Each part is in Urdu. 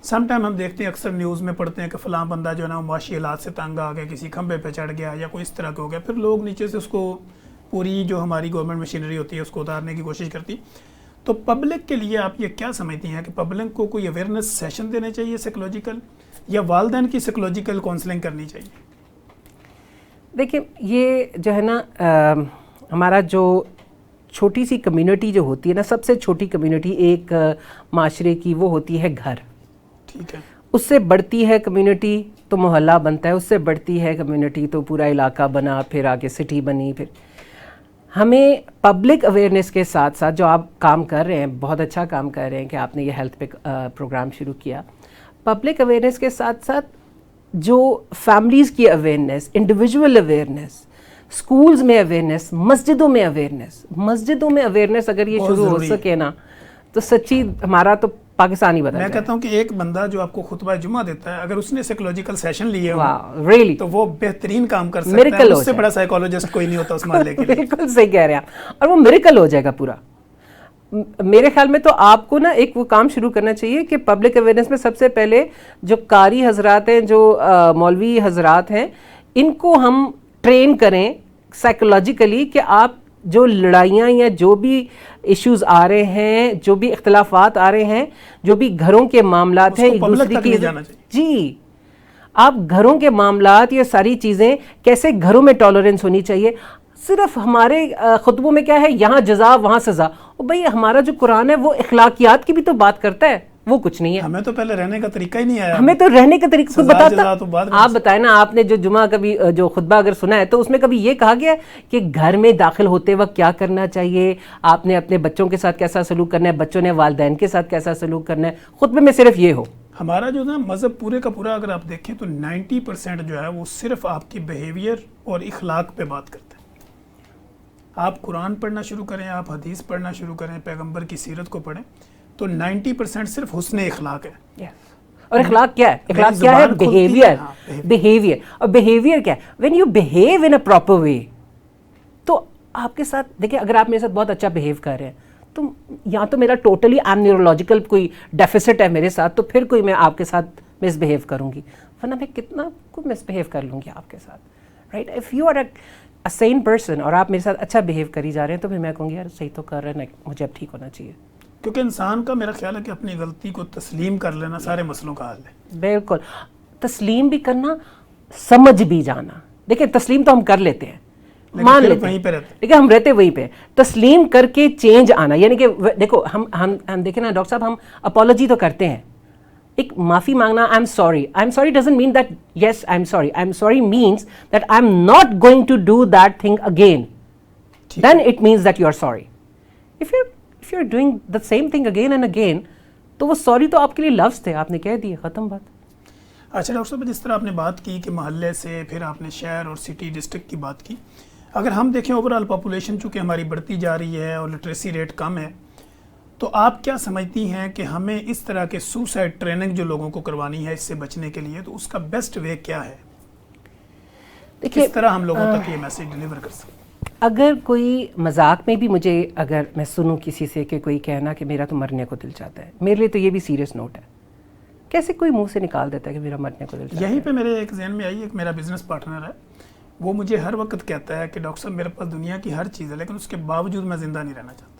سم ٹائم ہم دیکھتے ہیں اکثر نیوز میں پڑھتے ہیں کہ فلاں بندہ جو ہے نا معاشی حالات سے تنگ آ گیا, کسی کھمبے پہ چڑھ گیا یا کوئی اس طرح کا ہو گیا, پھر لوگ نیچے سے اس کو پوری جو ہماری گورنمنٹ مشینری ہوتی ہے اس کو اتارنے کی کوشش کرتی. تو پبلک کے لیے آپ یہ کیا سمجھتی ہیں کہ پبلک کو کوئی اویئرنیس سیشن دینے چاہیے سائیکولوجیکل, یا والدین کی سائیکولوجیکل کاؤنسلنگ کرنی چاہیے؟ دیکھیں یہ جو ہے نا ہمارا جو چھوٹی سی کمیونٹی جو ہوتی ہے نا, سب سے چھوٹی کمیونٹی ایک معاشرے کی وہ ہوتی ہے گھر. ٹھیک ہے. اس سے بڑھتی ہے کمیونٹی تو محلہ بنتا ہے, اس سے بڑھتی ہے کمیونٹی تو پورا علاقہ بنا, پھر آگے سٹی بنی. پھر ہمیں پبلک اویئرنیس کے ساتھ ساتھ جو آپ کام کر رہے ہیں, بہت اچھا کام کر رہے ہیں کہ آپ نے یہ ہیلتھ پہ پروگرام شروع کیا. پبلک اویئرنیس کے ساتھ ساتھ جو فیملیز کی اویئرنیس, انڈیویجول اویئرنیس, اسکولز میں اویئرنیس, مسجدوں میں اویئرنیس اگر یہ شروع ہو سکے نا تو سچی ہمارا تو پاکستانی بدل جائے. میں کہتا ہوں کہ ایک بندہ جو آپ کو خطبہ جمعہ دیتا ہے, اگر اس نے سائیکولوجیکل سیشن لیے ہو ریلی تو وہ بہترین کام کر سکتا ہے. اس سے بڑا سائیکولوجسٹ کوئی نہیں ہوتا اس محلے کے لیے. بالکل صحیح کہہ رہے ہیں آپ, اور وہ میریکل ہو جائے گا پورا. میرے خیال میں تو آپ کو نا ایک وہ کام شروع کرنا چاہیے کہ پبلک اویئرنیس میں سب سے پہلے جو قاری حضرات ہیں, جو مولوی حضرات ہیں, ان کو ہم ٹرین کریں سائیکولوجیکلی کہ آپ جو لڑائیاں یا جو بھی ایشوز آ رہے ہیں, جو بھی اختلافات آ رہے ہیں, جو بھی گھروں کے معاملات ہیں, ایک دوسرے کی جی آپ گھروں کے معاملات, یہ ساری چیزیں کیسے گھروں میں ٹالرنس ہونی چاہیے. صرف ہمارے خطبوں میں کیا ہے, یہاں جزا وہاں سزا. بھئی ہمارا جو قرآن ہے وہ اخلاقیات کی بھی تو بات کرتا ہے, وہ کچھ نہیں ہے. ہمیں تو پہلے رہنے کا طریقہ ہی نہیں آیا. ہمیں تو رہنے کا طریقہ کو بتاتا. آپ بتائیں نا, آپ نے جو جمعہ کبھی جو خطبہ اگر سنا ہے تو اس میں کبھی یہ کہا گیا کہ گھر میں داخل ہوتے وقت کیا کرنا چاہیے, آپ نے اپنے بچوں کے ساتھ کیسا سلوک کرنا ہے, بچوں نے والدین کے ساتھ کیسا سلوک کرنا ہے. خطبے میں صرف یہ ہو. ہمارا جو نا مذہب پورے کا پورا اگر آپ دیکھیں تو 90% جو ہے وہ صرف آپ کی بیہیویئر اور اخلاق پہ بات کرتا ہے. آپ قرآن پڑھنا شروع کریں, آپ حدیث پڑھنا شروع کریں, پیغمبر کی سیرت کو پڑھیں, تو 90% صرف حسن اخلاق ہے. اور اخلاق کیا ہے؟ اخلاق کیا ہے؟ بیہیویئر. بیہیویئر. اور بیہیویئر کیا ہے؟ When you behave in a proper way. تو آپ کے ساتھ دیکھیں, اگر آپ میرے ساتھ بہت اچھا بہیو کر رہے ہیں تو یا تو میرا ٹوٹلی نیورولوجیکل کوئی ڈیفیسٹ ہے میرے ساتھ, تو پھر کوئی میں آپ کے ساتھ مس بہیو کروں گی, ورنہ میں کتنا کو مس بہیو کر لوں گی آپ کے ساتھ, right. If you are a sane person اور آپ میرے ساتھ اچھا بہیو کری جا رہے ہیں تو پھر میں کہوں گی یار صحیح تو کر رہے ہیں, مجھے اب ٹھیک ہونا چاہیے. کیونکہ انسان کا میرا خیال ہے کہ اپنی غلطی کو تسلیم کر لینا سارے مسئلوں کا حل ہے. بالکل, تسلیم بھی کرنا, سمجھ بھی جانا. دیکھیں تسلیم تو ہم کر لیتے ہیں, مان لیتے ہیں, لیکن ہم رہتے وہیں پہ. تسلیم کر کے چینج آنا, یعنی کہ دیکھو ہم دیکھیں نا ڈاکٹر صاحب, ہم اپالوجی تو کرتے ہیں, ایک معافی مانگنا, I am sorry doesn't mean that yes I am sorry means that I am not going to do that thing again, then it means that you are sorry. If you are doing the same thing again and again, تو وہ سوری تو آپ کے لیے لفظ تھے, آپ نے کہہ دیے, ختم بات. اچھا ڈاکٹر صاحب, جس طرح آپ نے بات کی کہ محلے سے پھر آپ نے شہر اور سٹی ڈسٹرکٹ کی بات کی, اگر ہم دیکھیں اوور آل پاپولیشن چونکہ ہماری بڑھتی جا رہی ہے اور لٹریسی ریٹ کم ہے, تو آپ کیا سمجھتی ہیں کہ ہمیں اس طرح کے سوسائڈ ٹریننگ جو لوگوں کو کروانی ہے اس سے بچنے کے لیے, تو اس کا بیسٹ وے کیا ہے؟ کس طرح ہم لوگوں تک یہ میسیج ڈیلیور کر سکتے ہیں؟ اگر کوئی مذاق میں بھی مجھے اگر میں سنوں کسی سے کہ کوئی کہنا کہ میرا تو مرنے کو دل چاہتا ہے, میرے لیے تو یہ بھی سیریس نوٹ ہے. کیسے کوئی منہ سے نکال دیتا ہے کہ میرا مرنے کو دل چاہتا ہے؟ یہیں پہ میرے ایک ذہن میں آئی, ایک میرا بزنس پارٹنر ہے, وہ مجھے ہر وقت کہتا ہے کہ ڈاکٹر صاحب میرے پاس دنیا کی ہر چیز ہے لیکن اس کے باوجود میں زندہ نہیں رہنا چاہتا.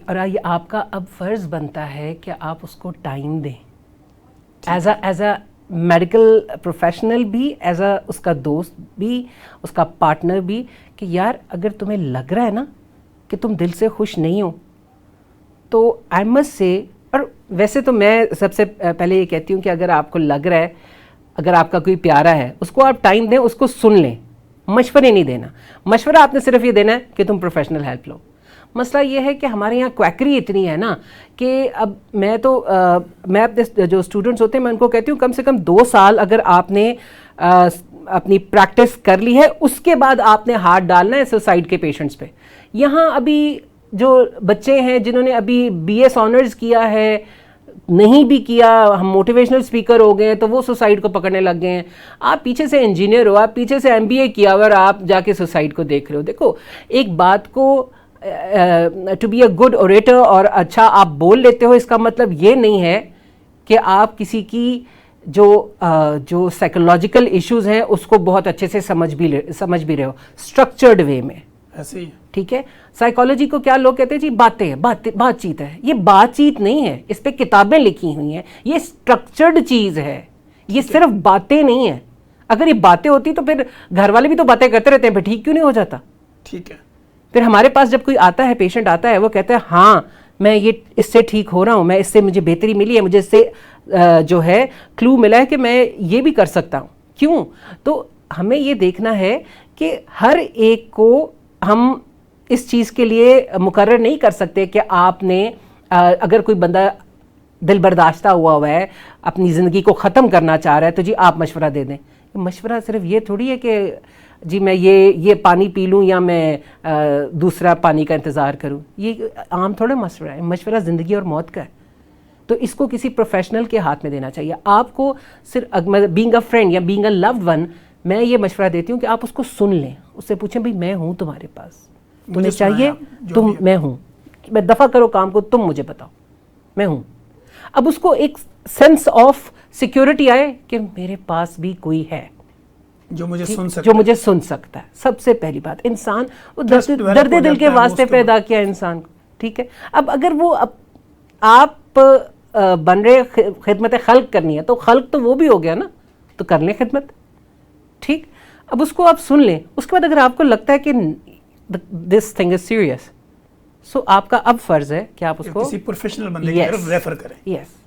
اور آپ کا اب فرض بنتا ہے کہ آپ اس کو ٹائم دیں, ایز اے میڈیکل پروفیشنل بھی, ایز اے اس کا دوست بھی, اس کا پارٹنر بھی, کہ یار اگر تمہیں لگ رہا ہے نا کہ تم دل سے خوش نہیں ہو تو آئی مسٹ سے. اور ویسے تو میں سب سے پہلے یہ کہتی ہوں کہ اگر آپ کو لگ رہا ہے, اگر آپ کا کوئی پیارا ہے, اس کو آپ ٹائم دیں, اس کو سن لیں, مشورے نہیں دینا. مشورہ آپ نے صرف یہ دینا ہے کہ تم پروفیشنل ہیلپ لو. مسئلہ یہ ہے کہ ہمارے یہاں کویکری اتنی ہے نا کہ اب میں اپنے جو اسٹوڈنٹس ہوتے ہیں میں ان کو کہتی ہوں کم سے کم 2 سال اگر آپ نے اپنی پریکٹس کر لی ہے, اس کے بعد آپ نے ہاتھ ڈالنا ہے سوسائڈ کے پیشنٹس پہ. یہاں ابھی جو بچے ہیں جنہوں نے ابھی بی ایس آنرز کیا ہے, نہیں بھی کیا, ہم موٹیویشنل اسپیکر ہو گئے ہیں تو وہ سوسائڈ کو پکڑنے لگ گئے ہیں. آپ پیچھے سے انجینئر ہو, آپ پیچھے سے MBA کیا ہوا اور آپ جا کے سوسائڈ کو دیکھ رہے ہو. دیکھو ایک بات کو to be a good orator اور اچھا آپ بول لیتے ہو اس کا مطلب یہ نہیں ہے کہ آپ کسی کی جو سائیکولوجیکل ایشوز ہیں اس کو بہت اچھے سے سمجھ بھی رہے ہو اسٹرکچرڈ وے میں. ایسے ہی ٹھیک ہے. سائیکالوجی کو کیا لوگ کہتے ہیں جی بات چیت ہے. یہ بات چیت نہیں ہے, اس پہ کتابیں لکھی ہوئی ہیں, یہ اسٹرکچرڈ چیز ہے, یہ صرف باتیں نہیں ہیں. اگر یہ باتیں ہوتی تو پھر گھر والے بھی تو باتیں کرتے رہتے ہیں, پھر ٹھیک کیوں نہیں ہو جاتا؟ ٹھیک ہے. پھر ہمارے پاس جب کوئی آتا ہے, پیشنٹ آتا ہے, وہ کہتا ہے ہاں میں یہ اس سے ٹھیک ہو رہا ہوں, میں اس سے مجھے بہتری ملی ہے, مجھے اس سے جو ہے کلو ملا ہے کہ میں یہ بھی کر سکتا ہوں. کیوں؟ تو ہمیں یہ دیکھنا ہے کہ ہر ایک کو ہم اس چیز کے لیے مقرر نہیں کر سکتے کہ آپ نے اگر کوئی بندہ دل برداشتہ ہوا ہے, اپنی زندگی کو ختم کرنا چاہ رہا ہے, تو جی آپ مشورہ دے دیں. مشورہ صرف یہ تھوڑی ہے کہ جی میں یہ پانی پی لوں یا میں دوسرا پانی کا انتظار کروں. یہ عام تھوڑا مشورہ ہے. مشورہ زندگی اور موت کا ہے. تو اس کو کسی پروفیشنل کے ہاتھ میں دینا چاہیے. آپ کو صرف بینگ اے فرینڈ یا بینگ اے لوڈ ون, میں یہ مشورہ دیتی ہوں کہ آپ اس کو سن لیں, اس سے پوچھیں بھائی میں ہوں تمہارے پاس, تمہیں چاہیے, میں ہوں, میں دفع کرو کام کو, تم مجھے بتاؤ, میں ہوں. اب اس کو ایک سینس آف سیکیورٹی آئے کہ میرے پاس بھی کوئی ہے جو مجھے سن سکتا ہے. سب سے پہلی بات, انسان وہ درد دل کے واسطے پیدا کیا انسان کو. ٹھیک ہے. اب اگر وہ آپ بن رہے خدمت خلق کرنی ہے, تو خلق تو وہ بھی ہو گیا نا, تو کر لیں خدمت. ٹھیک. اب اس کو آپ سن لیں. اس کے بعد اگر آپ کو لگتا ہے کہ دس تھنگ از سیریس, سو آپ کا اب فرض ہے کہ آپ اس کو کسی پروفیشنل بندے کی طرف ریفر کریں. یس.